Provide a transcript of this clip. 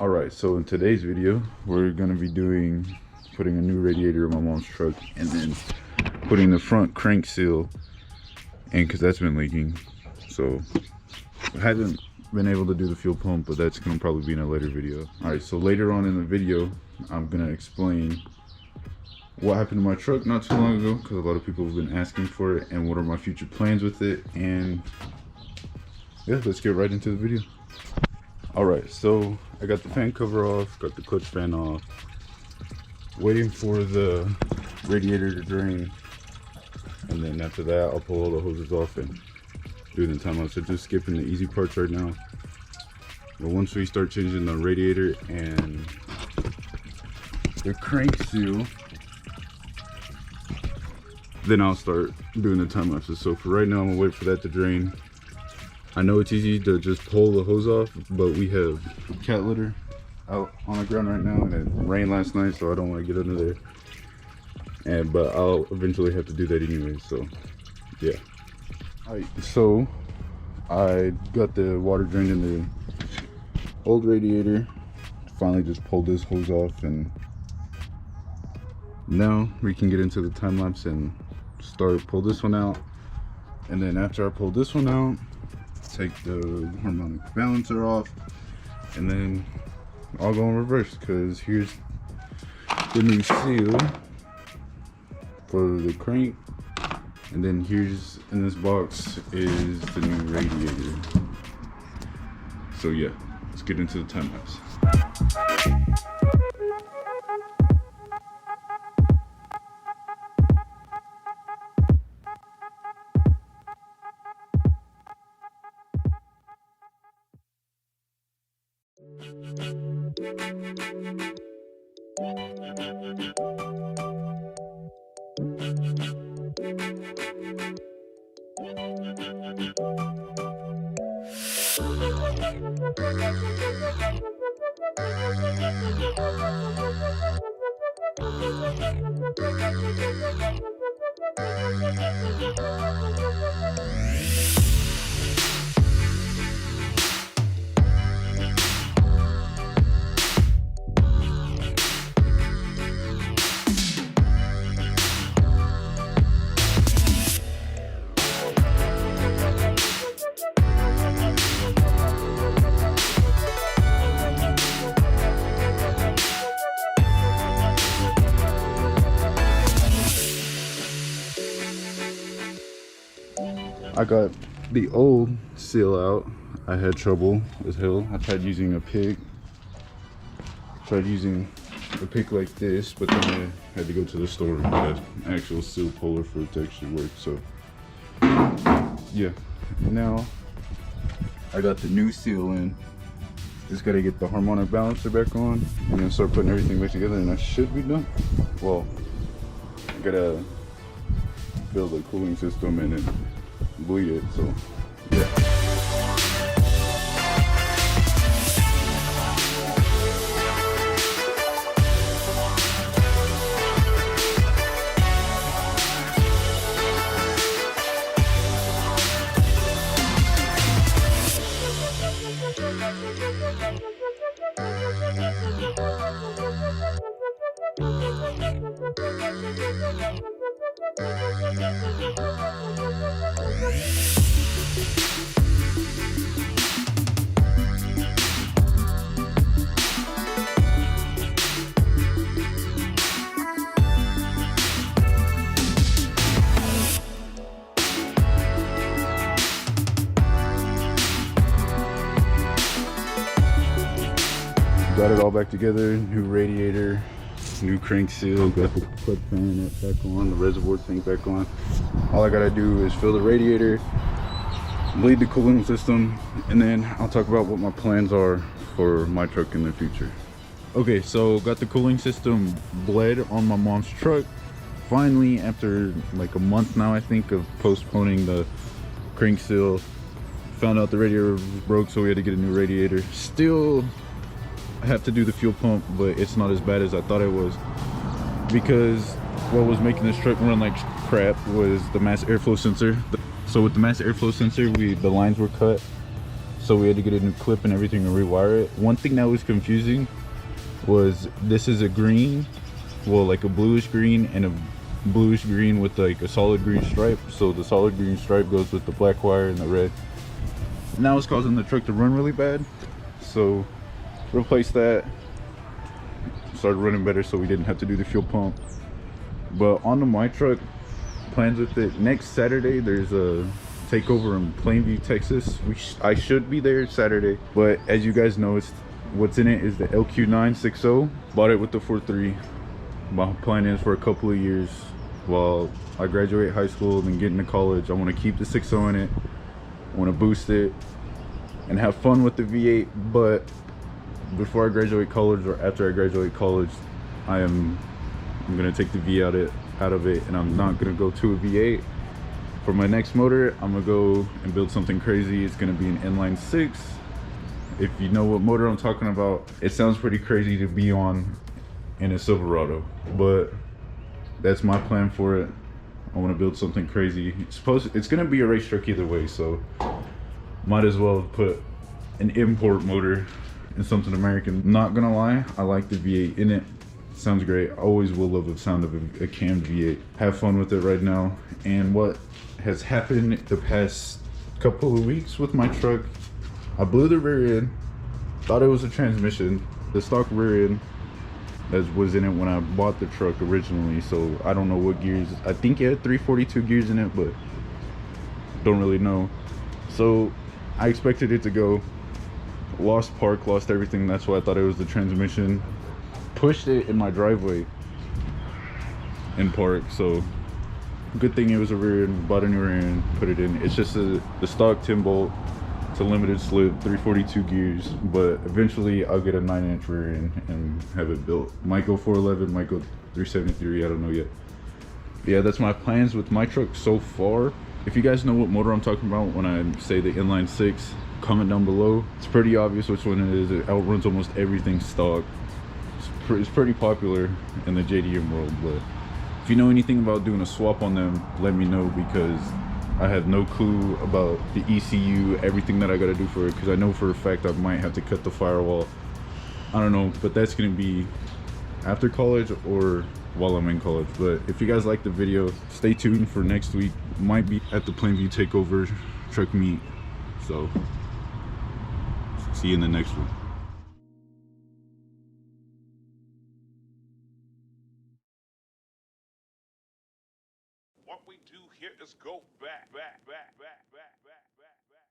Alright, so in today's video, we're going to be putting a new radiator in my mom's truck and then putting the front crank seal in because that's been leaking. So I haven't been able to do the fuel pump, but that's going to probably be in a later video. Alright, so later on in the video, I'm going to explain what happened to my truck not too long ago because a lot of people have been asking for it and what are my future plans with it. And yeah, let's get right into the video. Alright, so I got the fan cover off, got the clutch fan off, waiting for the radiator to drain, and then after that I'll pull all the hoses off and do the timeout. So just skipping the easy parts right now. But once we start changing the radiator and the crank seal, then I'll start doing the time lapses. So for right now, I'm gonna wait for that to drain. I know it's easy to just pull the hose off, but we have cat litter out on the ground right now, and it rained last night, so I don't want to get under there. But I'll eventually have to do that anyway. So yeah. Alright, so I got the water drained in the old radiator. Finally, just pulled this hose off, and now we can get into the time lapse and pull this one out. And then after I pull this one out, take the harmonic balancer off, and then I'll go in reverse because here's the new seal for the crank, and then here's in this box is the new radiator. So yeah, let's get into the time lapse. I got the old seal out. I had trouble as hell. I tried using a pick. Tried using a pick like this, but then I had to go to the store and get an actual seal puller for it to actually work. So yeah, now I got the new seal in. Just gotta get the harmonic balancer back on and then start putting everything back together, and I should be done. Well, I gotta build a cooling system and then bleed it, so yeah. Got it all back together, new radiator, new crank seal, got the clutch fan back on, the reservoir tank back on. All I gotta do is fill the radiator, bleed the cooling system, and then I'll talk about what my plans are for my truck in the future. Okay, so got the cooling system bled on my mom's truck. Finally, after like a month now, I think, of postponing the crank seal, found out the radiator was broke, so we had to get a new radiator. Still have to do the fuel pump, but it's not as bad as I thought it was, because what was making this truck run like crap was the mass airflow sensor. So with the mass airflow sensor, the lines were cut, so we had to get a new clip and everything and rewire it. One thing that was confusing was this is a green, well, like a bluish green and a bluish green with like a solid green stripe. So the solid green stripe goes with the black wire and the red. And that was causing the truck to run really bad. So replaced that, started running better, so we didn't have to do the fuel pump. But on the my truck, plans with it, next Saturday there's a takeover in Plainview, Texas. I should be there Saturday, but as you guys know, what's in it is the LQ960. Bought it with the 4.3. My plan is for a couple of years while I graduate high school and then get into college, I want to keep the 6.0 in it. I want to boost it and have fun with the V8. But before I graduate college or after I graduate college, I'm gonna take the V out of it, and I'm not gonna go to a V8. For my next motor, I'm gonna go and build something crazy. It's gonna be an inline 6. If you know what motor I'm talking about, it sounds pretty crazy to be on in a Silverado, but that's my plan for it. I want to build something crazy. It's gonna be a race truck either way, so might as well put an import motor in something American. Not gonna lie, I like the V8 in it. Sounds great. I always will love the sound of a cam V8. Have fun with it right now. And what has happened the past couple of weeks with my truck, I blew the rear end, thought it was a transmission. The stock rear end that was in it when I bought the truck originally, so I don't know what gears. I think it had 342 gears in it, but don't really know. So I expected it to go. Lost park, lost everything. That's why I thought it was the transmission. Pushed it in my driveway in park, so good thing it was a rear end. Bought a new rear end, put it in. It's just the stock 10 bolt. It's a limited slip, 342 gears, but eventually I'll get a 9-inch rear end and have it built. Might go 411, might go 373, I don't know yet. Yeah, that's my plans with my truck so far. If you guys know what motor I'm talking about when I say the inline 6, comment down below. It's pretty obvious which one it is. It outruns almost everything stock. It's pretty popular in the JDM world, but if you know anything about doing a swap on them, let me know, because I have no clue about the ECU, everything that I gotta do for it, because I know for a fact I might have to cut the firewall. I don't know, but that's gonna be after college or while I'm in college. But if you guys like the video, stay tuned for next week. Might be at the Plainview takeover truck meet, so see you in the next one. What we do here is go back, back, back, back, back, back, back, back.